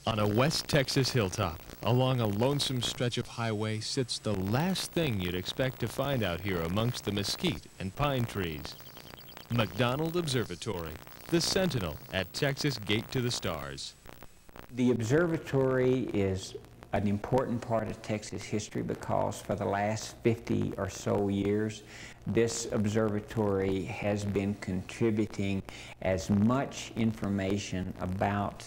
On a West Texas hilltop, along a lonesome stretch of highway, sits the last thing you'd expect to find out here amongst the mesquite and pine trees. McDonald Observatory, the sentinel at Texas' Gate to the Stars. The observatory is an important part of Texas history because for the last 50 or so years, this observatory has been contributing as much information about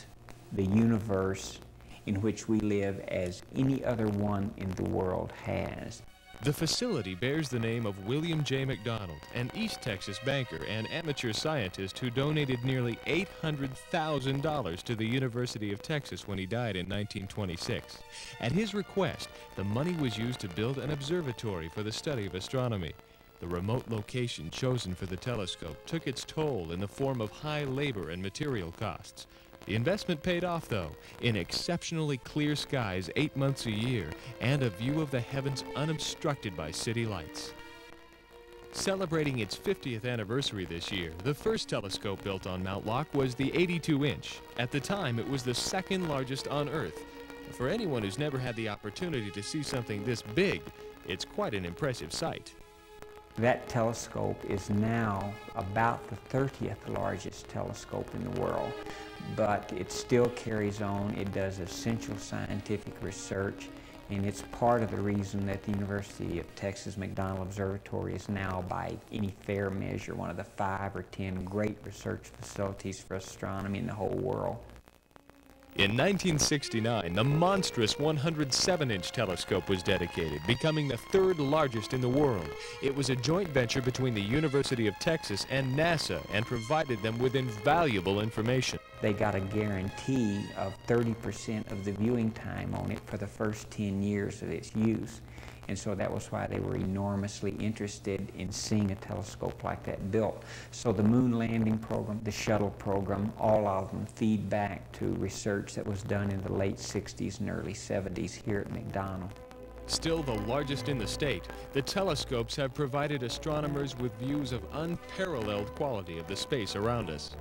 the universe in which we live as any other one in the world has. The facility bears the name of William J. McDonald, an East Texas banker and amateur scientist who donated nearly $800,000 to the University of Texas when he died in 1926. At his request, the money was used to build an observatory for the study of astronomy. The remote location chosen for the telescope took its toll in the form of high labor and material costs. The investment paid off, though, in exceptionally clear skies 8 months a year and a view of the heavens unobstructed by city lights. Celebrating its 50th anniversary this year, the first telescope built on Mount Locke was the 82-inch. At the time, it was the second largest on Earth. For anyone who's never had the opportunity to see something this big, it's quite an impressive sight. That telescope is now about the 30th largest telescope in the world, but it still carries on. It does essential scientific research, and it's part of the reason that the University of Texas McDonald Observatory is now, by any fair measure, one of the 5 or 10 great research facilities for astronomy in the whole world. In 1969, the monstrous 107-inch telescope was dedicated, becoming the 3rd largest in the world. It was a joint venture between the University of Texas and NASA and provided them with invaluable information. They got a guarantee of 30% of the viewing time on it for the first 10 years of its use. And so that was why they were enormously interested in seeing a telescope like that built. So the moon landing program, the shuttle program, all of them feed back to research that was done in the late 60s and early 70s here at McDonald. Still the largest in the state, the telescopes have provided astronomers with views of unparalleled quality of the space around us.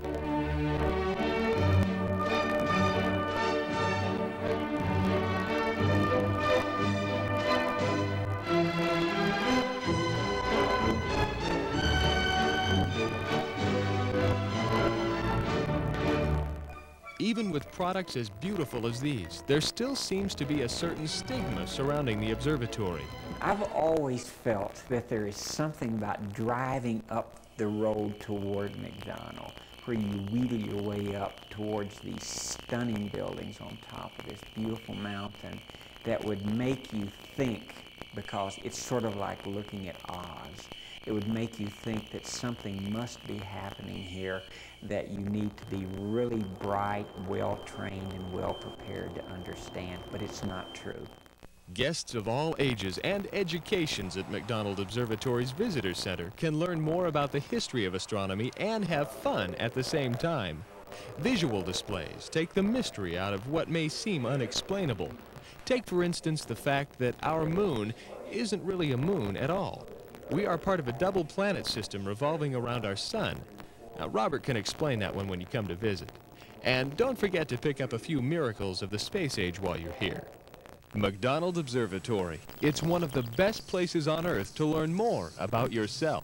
Even with products as beautiful as these, there still seems to be a certain stigma surrounding the observatory. I've always felt that there is something about driving up the road toward McDonald, where you wheedle your way up towards these stunning buildings on top of this beautiful mountain, that would make you think, because it's sort of like looking at Oz, it would make you think that something must be happening here, that you need to be really bright, well-trained, and well-prepared to understand, but it's not true. Guests of all ages and educations at McDonald Observatory's Visitor Center can learn more about the history of astronomy and have fun at the same time. Visual displays take the mystery out of what may seem unexplainable. Take, for instance, the fact that our moon isn't really a moon at all. We are part of a double planet system revolving around our sun. Now, Robert can explain that one when you come to visit. And don't forget to pick up a few miracles of the space age while you're here. McDonald Observatory. It's one of the best places on Earth to learn more about yourself.